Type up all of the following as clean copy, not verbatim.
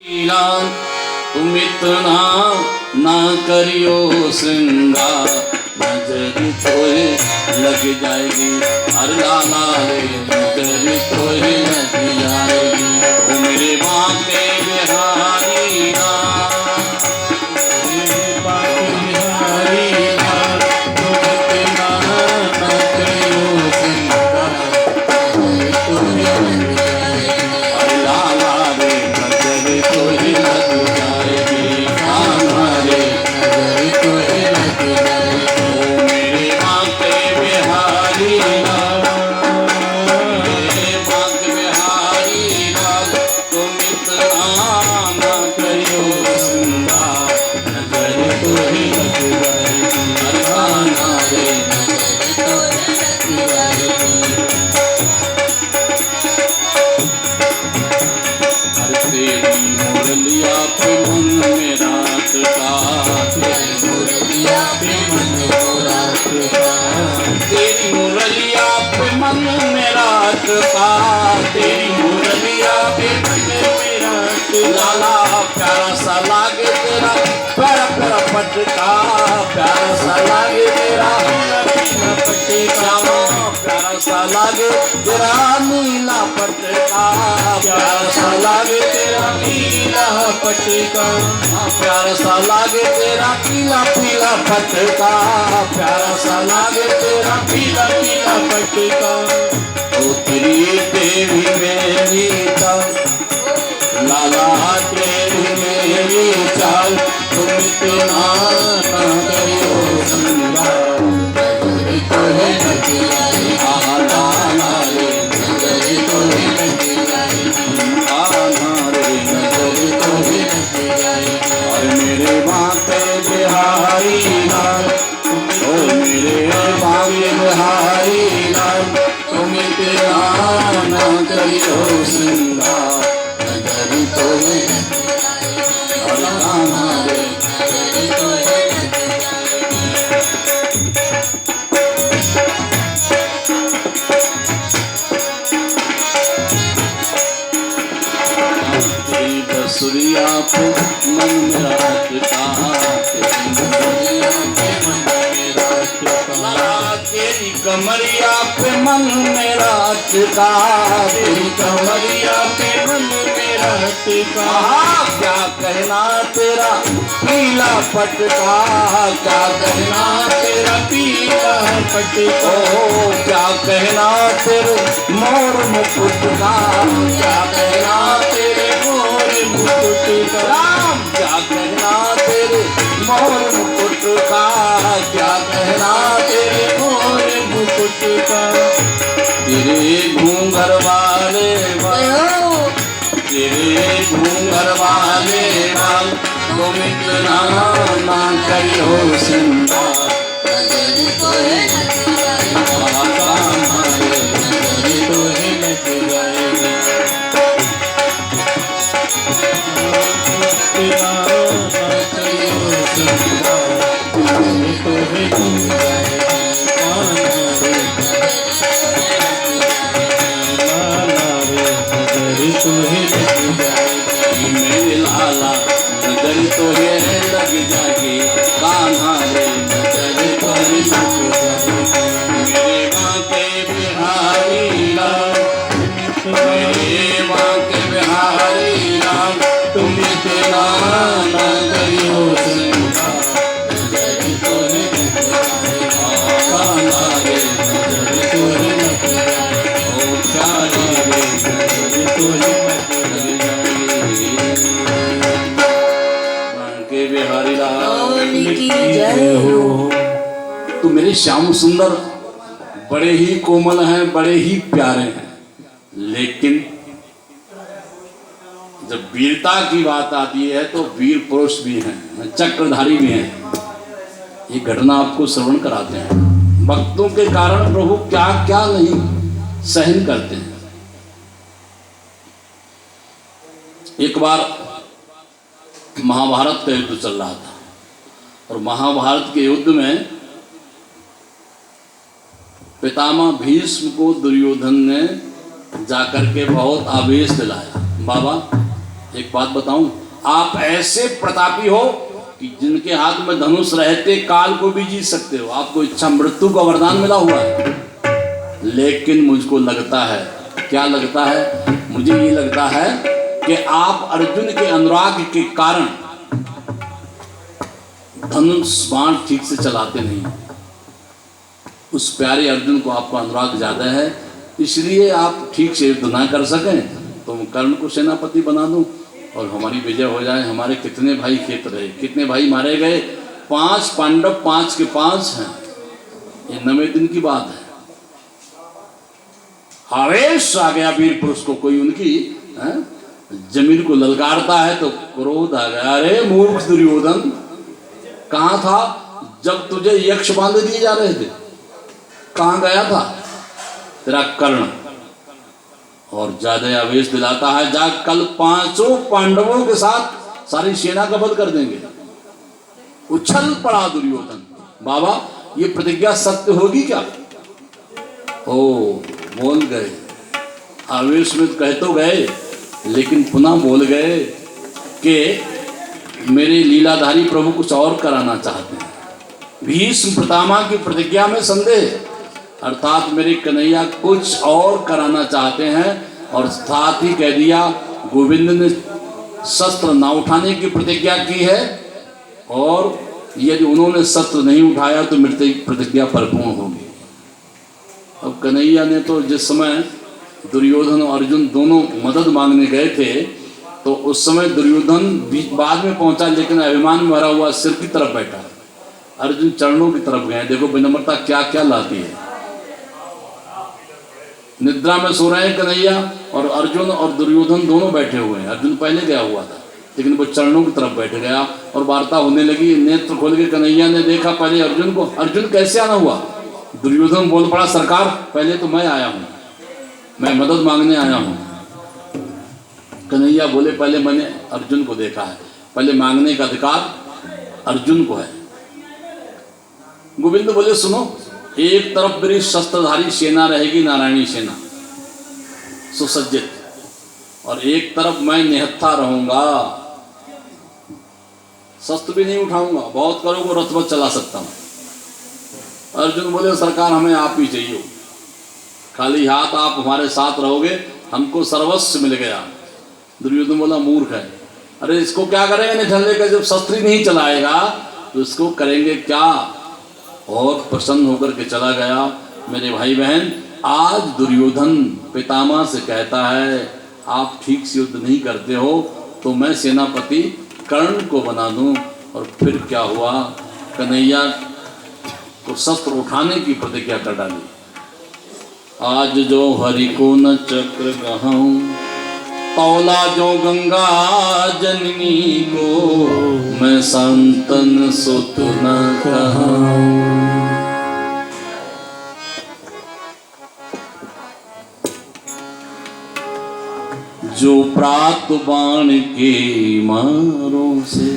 तुम इतना ना करियो श्रृंगार, नजर तोहे लग जाएगी। हर लाला रे नजर तोहे लग जाएगी। ओ मेरे बांके बिहारी लाल, मेरे बांके बिहारी लाल, तुम इतना ना करियो श्रृंगार, नजर तोहे लग जाएगी। हर लाला रे नजर तोहे लग जाएगी। हमारे नजर तोहे लग जाएगी। ओ मेरे बांके बिहारी लाल, मेरे बांके बिहारी लाल, तुम इतना ना करियो श्रृंगार, नजर तोहे लग जाएगी। हर लाला रे नजर तोहे लग जाएगी। हर तेरी मुरलिया पे मन मेरा अटका, तेरी मुरलिया पे मन मेरा अटका, तेरी मुरलिया पे मन मेरा अटका, तेरी मुरलिया पे मन मेरा अटका। लाला प्यारा सा लागे तेरा प्यारा प्यारा पटका, प्यारा सा लागे तेरा नीला पटका, प्यारा सा लागे तेरा नीला पटका, प्यारा सा लागे तेरा नीला पटका, प्यारा सा लागे तेरा पीला पीला पटका, प्यारा सा लागे तेरा पीला पीला पटका। ओ तेरी देवी मेरी चाल, लाला तेरी मेरी चाल, तुम इतना ना करियो श्रृंगार, नजर तोहे लग जाएगी। लाला रे नजर तोहे लग जाएगी। हमारे नजर तोहे लग जाएगी। और मेरे बांके बिहारी लाल, ओ मेरे बांके बिहारी लाल, तुम इतना ना करियो श्रृंगार, नजर तोहे लग जाएगी। और हमारे नजर तोहे लग जाएगी। तेरी बसुरिया पे मन मेरा अटका, तेरी बसुरिया पे मन मेरा अटका, तेरी कमरिया पे मन मेरा अटका, तेरी कमरिया पे मन मेरा अटका। क्या कहना तेरा पीला पटका, क्या कहना तेरा पीला पटका, क्या कहना तेरे मोर मुकुट का, क्या कहना तेरे मोर मुकुट का, राम क्या कहना तेरे मोर मुकुट का, क्या कहना तेरे मोर मुकुट का। तेरे घूंघर वाले बाल, तेरे घूंघर वाले बाल, तुम इतना ना करियो श्रृंगार, नजर तोहे लग जाएगी। हमारे नजर तोहे लग जाएगी। इतना ना करियो श्रृंगार, नजर तोहे लग जाएगी। हमारे लाला रे नजर तोहे लग जाएगी। मेरे लाला नजर तोहे लग जाएगी। कान्हा रे नजर तोहे लग जाएगी। मेरे बांके बिहारी लाल, मेरे बांके बिहारी लाल, तुम इतना ना करियो श्रृंगार, नजर तोहे लग जाएगी। कान्हा रे नजर तोहे लग जाएगी। ओ प्यारी रे नजर तोहे लग जाएगी। बांके बिहारी लाल की जय हो। तो मेरे श्याम सुंदर बड़े ही कोमल हैं, बड़े ही प्यारे हैं, लेकिन जब वीरता की बात आती है तो वीर पुरुष भी हैं, चक्रधारी भी हैं। ये घटना आपको श्रवण कराते हैं। भक्तों के कारण प्रभु क्या क्या नहीं सहन करते हैं। एक बार महाभारत का युद्ध चल रहा था, और महाभारत के युद्ध में पितामह भीष्म को दुर्योधन ने जाकर के बहुत आवेश दिलाया। बाबा एक बात बताऊं, आप ऐसे प्रतापी हो कि जिनके हाथ में धनुष रहते काल को भी जीत सकते हो, आपको इच्छा मृत्यु का वरदान मिला हुआ है। लेकिन मुझको लगता है, क्या लगता है, मुझे ये लगता है कि आप अर्जुन के अनुराग के कारण धनुष बाण ठीक से चलाते नहीं। उस प्यारे अर्जुन को आपका अनुराग ज्यादा है, इसलिए आप ठीक से युद्ध ना कर सकें तो कर्ण को सेनापति बना दूं और हमारी विजय हो जाए। हमारे कितने भाई खेत रहे, कितने भाई मारे गए, 5 पांडव 5 के 5 हैं। ये 9वें दिन की बात है। आवेश आ गया वीर पुरुष को, कोई उनकी जमीन को ललकारता है तो क्रोध आ गया। अरे मूर्ख दुर्योधन, कहाँ था जब तुझे यक्ष बांध दिए जा रहे थे? कहाँ गया था तेरा कर्ण? और ज्यादा आवेश दिलाता है, जा कल 5 पांडवों के साथ सारी सेना का वध कर देंगे। उछल पड़ा दुर्योधन। बाबा ये प्रतिज्ञा सत्य होगी क्या? ओ बोल गए, आवेश में कह तो गए लेकिन पुनः बोल गए कि मेरे लीलाधारी प्रभु कुछ और कराना चाहते हैं। भीष्म पितामह की प्रतिज्ञा में संदेह, अर्थात मेरे कन्हैया कुछ और कराना चाहते हैं। और साथ ही कह दिया, गोविंद ने शस्त्र ना उठाने की प्रतिज्ञा की है और यदि उन्होंने शस्त्र नहीं उठाया तो मेरी प्रतिज्ञा परिपूर्ण होगी। अब कन्हैया ने तो जिस समय दुर्योधन और अर्जुन दोनों मदद मांगने गए थे तो उस समय दुर्योधन बाद में पहुंचा, लेकिन अभिमान में भरा हुआ सिर की तरफ बैठा, अर्जुन चरणों की तरफ गए। देखो विनम्रता क्या क्या लाती है। निद्रा में सो रहे हैं कन्हैया और अर्जुन और दुर्योधन दोनों बैठे हुए हैं। अर्जुन पहले गया हुआ था लेकिन वो चरणों की तरफ बैठ गया और वार्ता होने लगी। नेत्र खोल के कन्हैया ने देखा पहले अर्जुन को। अर्जुन कैसे आना हुआ? दुर्योधन बोल पड़ा, सरकार पहले तो मैं आया हूँ, मैं मदद मांगने आया हूँ। कन्हैया बोले पहले मैंने अर्जुन को देखा है, पहले मांगने का अधिकार अर्जुन को है। गोविंद बोले सुनो, एक तरफ मेरी शस्त्रधारी सेना रहेगी, नारायणी सेना सुसज्जित, और एक तरफ मैं निहत्था रहूंगा, शस्त्र भी नहीं उठाऊंगा, बहुत करोगे रथ बस चला सकता हूं। अर्जुन बोले सरकार हमें आप ही चाहिए, खाली हाथ आप हमारे साथ रहोगे, हमको सर्वस्व मिल गया। दुर्योधन बोला मूर्ख है, अरे इसको क्या करेंगे निठल्ले का, जब शस्त्र ही नहीं चलाएगा तो इसको करेंगे क्या? और प्रसन्न होकर के चला गया। मेरे भाई बहन, आज दुर्योधन पितामह से कहता है आप ठीक से युद्ध नहीं करते हो तो मैं सेनापति कर्ण को बना दूं। और फिर क्या हुआ, कन्हैया को शस्त्र उठाने की प्रतिज्ञा कर डाली। आज जो हरि को न चक्र कहूं, तौला जो गंगा जननी को, मैं संतन सुत न कहूं। जो प्रात बाण के मारों से,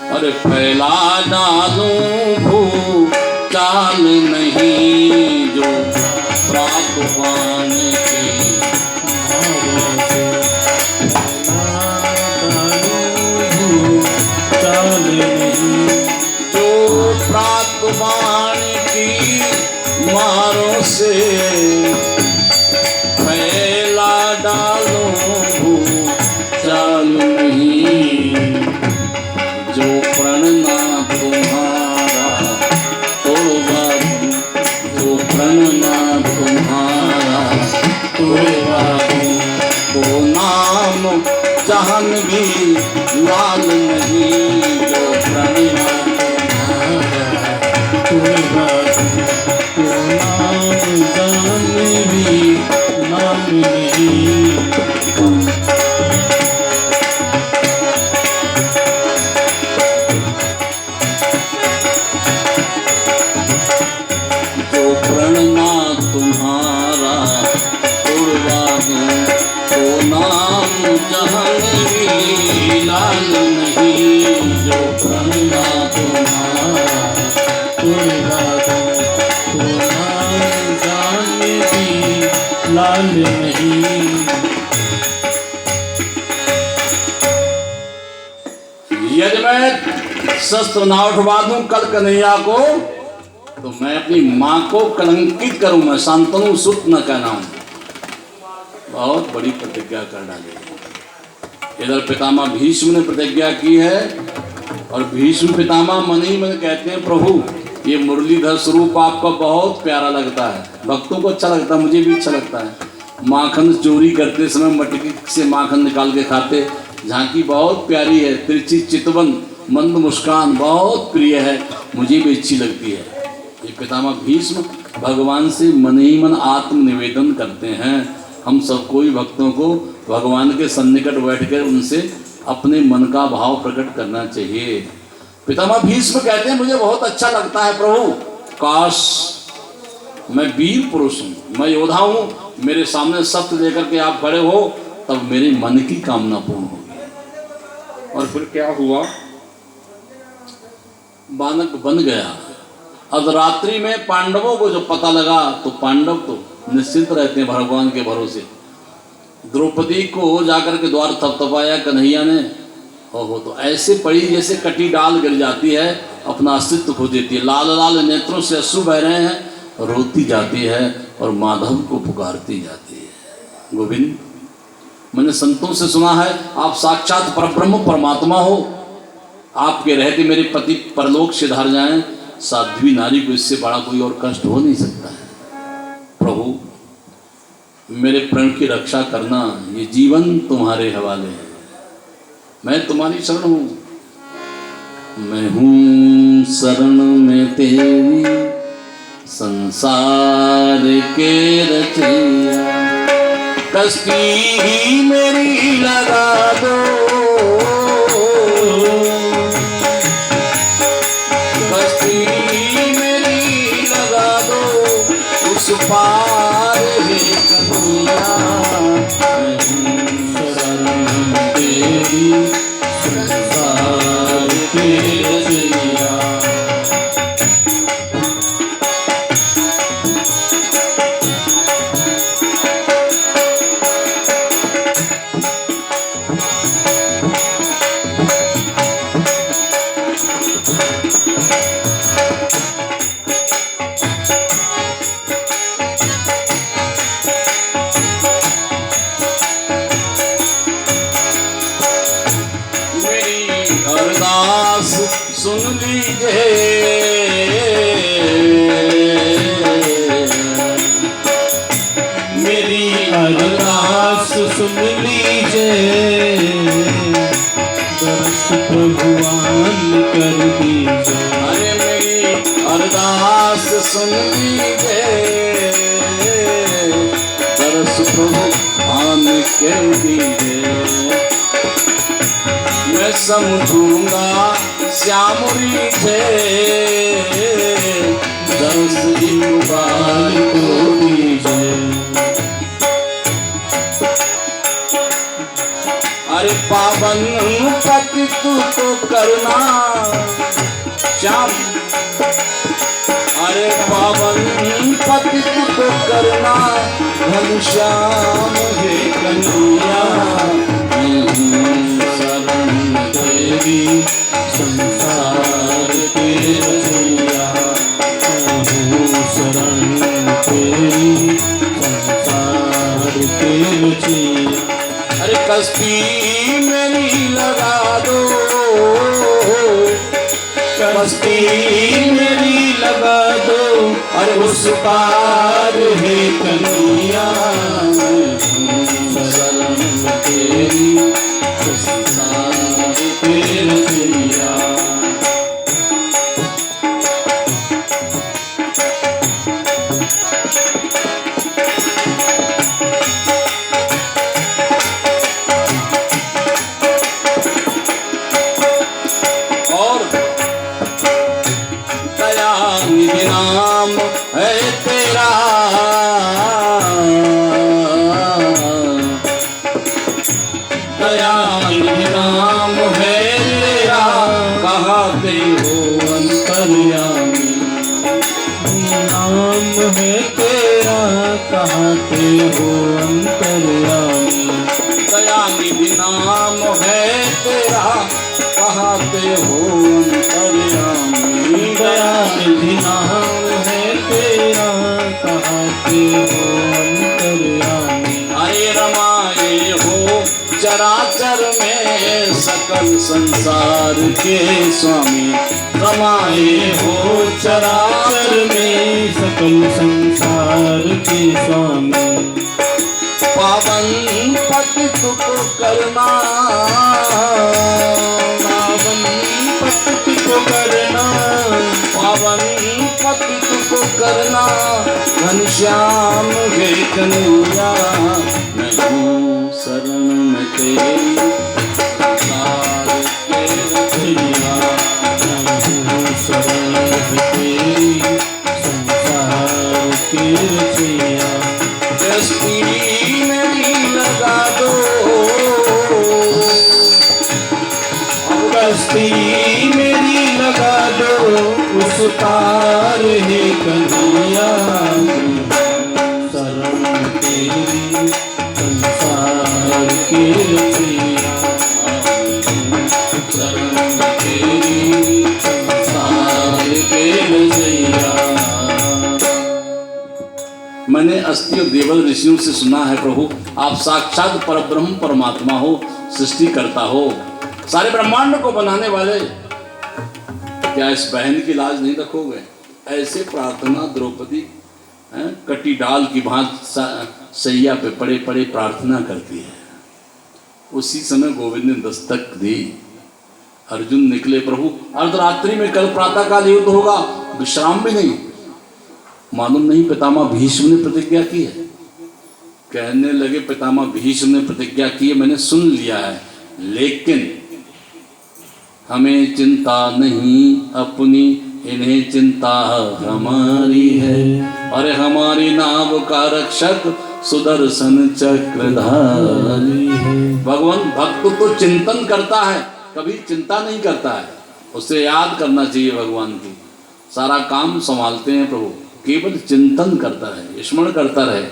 अरे फैला डालूं भू चाल नहीं, जो प्रात बाण के मारों से चाल नहीं, जो प्रात बाण की मारों से फैला डालो चाल नहीं, जो प्रणना तुम्हारा तोड़वा दूं, जो प्रणना तुम्हारा तोड़वा दूं, तो नाम जहान भी लाल नहीं, जो प्रणना तुम्हारा तोड़वा दूं, तो नाम जहान भी नाम नहीं। जो प्रणना तुम्हारा तोड़वा दूं, तो नाम जहान भी लाल नहीं, जो प्रणना तुम्हारा तोड़वा दूं, तो नाम जहान भी लाल नहीं। यदि मैं शस्त्र ना उठवा दूं कल कन्हैया को तो मैं अपनी माँ को कलंकित करूं, मैं शांतनु सुत न कहना हूं। बहुत बड़ी प्रतिज्ञा कर डाली। इधर पितामह भीष्म ने प्रतिज्ञा की है और भीष्म पितामह मन ही मन कहते हैं प्रभु ये मुरलीधर स्वरूप आपका बहुत प्यारा लगता है, भक्तों को अच्छा लगता है, मुझे भी अच्छा लगता है। माखन चोरी करते समय मटकी से माखन निकाल के खाते, झांकी बहुत प्यारी है, तिरछी चितवन मंद मुस्कान बहुत प्रिय है, मुझे भी अच्छी लगती है। ये पितामह भीष्म भगवान से मन ही मन आत्म निवेदन करते हैं। हम सबको ही भक्तों को भगवान के सन्निकट बैठकर उनसे अपने मन का भाव प्रकट करना चाहिए। पितामह भीष्म कहते हैं मुझे बहुत अच्छा लगता है प्रभु, काश मैं वीर पुरुष हूँ, मैं योद्धा हूँ, मेरे सामने शस्त्र लेकर के आप खड़े हो तब मेरे मन की कामना पूर्ण होगी। और फिर क्या हुआ, बानक बन गया। अब रात्रि में पांडवों को जब पता लगा तो पांडव तो निश्चिंत रहते हैं भगवान के भरोसे। द्रौपदी को जाकर के द्वार थपथपाया कन्हैया ने, ओहो तो ऐसे पड़ी जैसे कटी डाल गिर जाती है, अपना अस्तित्व खो देती है। लाल लाल नेत्रों से अश्रु बह रहे हैं, रोती जाती है और माधव को पुकारती जाती है। गोविंद, मैंने संतों से सुना है आप साक्षात परब्रह्म परमात्मा हो, आपके रहते मेरे पति परलोक से धार जाएं, साध्वी नारी को इससे बड़ा कोई और कष्ट हो नहीं सकता है। प्रभु मेरे प्रण की रक्षा करना, ये जीवन तुम्हारे हवाले है, मैं तुम्हारी शरण हूँ। मैं हूँ शरण में तेरी संसार के रचैया, कष्टी ही मेरी लगा दो, कष्टी मेरी लगा दो, उस पार है कन्हैया। मैं हूँ शरण में तेरी संसार के रचैया। सुन लीजिए मेरी अरदास, सुन लीजिए दरस भगवान कर दीजिए। अरे मेरी अरदास सुन लीजिए दरस भगवान कर दीजिए। मैं समझूंगा श्याम रीझे दस बाल को दीजिए। अरे पावन पति तू तो करना श्याम, अरे पावन पति तू तो करना घनश्याम हे कन्हैया। शरण तेरी संसार के रचैया, शरण तेरी संसार के रचैया। अरे कष्टी मेरी लगा दो, कष्टी मेरी लगा दो, अरे उस पार है कन्हैया। शरण तेरी संसार के रचैया। और दयानिधि नाम है तेरा, दयानिधि नाम है तेरा, कहते हो अंतर्यामी। नाम है तेरा कहते हो अंतर्यामी। दयानिधि नाम है तेरा कहाते हो अंतर्यामी। दयानिधि नाम है तेरा, कहाते हो अंतर्यामी। अरे रमाए हो चराचर में सकल संसार के स्वामी। रमाए हो चराचर में सकल संसार के स्वामी। पावन पतित को करना, पावन पतित को करना, पावन पतित को करना। घनश्याम हे कन्हैया मैं हूँ शरण में तेरी, संसार के रचैया। मैं हूँ शरण में तेरी, संसार के रचैया। दृष्टि मेरी लगा दो, दृष्टि मेरी लगा दो उस पार है कन्हैया। शरण तेरी संसार के रचैया। शरण तेरी संसार के रचैया। मैंने अस्ति और देवल ऋषियों से सुना है प्रभु आप साक्षात परब्रह्म परमात्मा हो, सृष्टि करता हो, सारे ब्रह्मांड को बनाने वाले। क्या इस बहन की लाज नहीं रखोगे? ऐसे प्रार्थना द्रौपदी कटी डाल की भांति सैया पे पड़े पड़े प्रार्थना करती है। उसी समय गोविंद ने दस्तक दी। अर्जुन निकले प्रभु अर्धरात्रि में कल प्रातः काल युद्ध होगा, विश्राम भी नहीं। मालूम नहीं पितामह भीष्म ने प्रतिज्ञा की है। कहने लगे पितामह भीष्म ने प्रतिज्ञा की है, मैंने सुन लिया है, लेकिन हमें चिंता नहीं अपनी, इन्हें चिंता हमारी है। अरे हमारी नाव का रक्षक सुदर्शन चक्रधारी है। भगवान भक्त तो चिंतन करता है, कभी चिंता नहीं करता है। उसे याद करना चाहिए भगवान की, सारा काम संभालते हैं प्रभु। केवल चिंतन करता रहे, स्मरण करता रहे,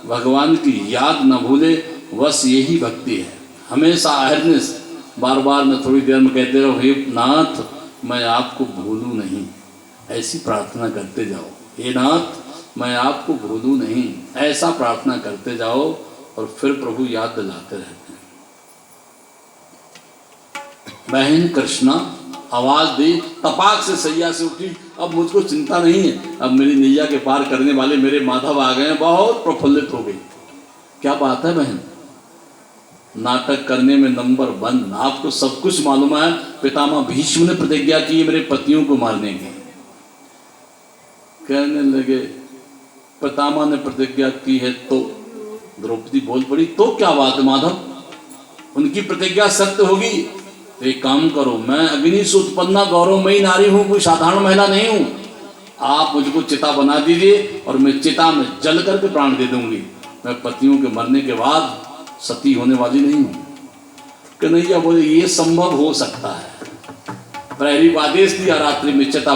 भगवान की याद न भूले, बस यही भक्ति है। हमेशा अहरनेस, बार बार मैं थोड़ी देर में कहते रहो हे नाथ मैं आपको भूलूं नहीं, ऐसी प्रार्थना करते जाओ। हे नाथ मैं आपको भूलूं नहीं, ऐसा प्रार्थना करते जाओ और फिर प्रभु याद दिलाते रहते हैं। बहन कृष्णा आवाज दी, तपाक से सैया से उठी। अब मुझको चिंता नहीं है, अब मेरी नैया के पार करने वाले मेरे माधव आ गए हैं। बहुत प्रफुल्लित हो गई। क्या बात है बहन, नाटक करने में नंबर 1। आपको सब कुछ मालूम है, पितामह भीष्म ने प्रतिज्ञा की मेरे पतियों को मारने की। कहने लगे पितामह ने प्रतिज्ञा की है तो द्रौपदी बोल पड़ी, तो क्या बात है माधव, उनकी प्रतिज्ञा सत्य होगी तो एक काम करो, मैं अग्नि से उत्पन्ना गौरवमयी नारी हूं, कोई साधारण महिला नहीं हूं। आप मुझको चिता बना दीजिए और मैं चिता में जल करके प्राण दे दूंगी। मैं पतियों के मरने के बाद सती होने वाली नहीं हूं। कन्हैया बोले ये संभव हो सकता है। प्रहरी को आदेश दिया, रात्रि में चिता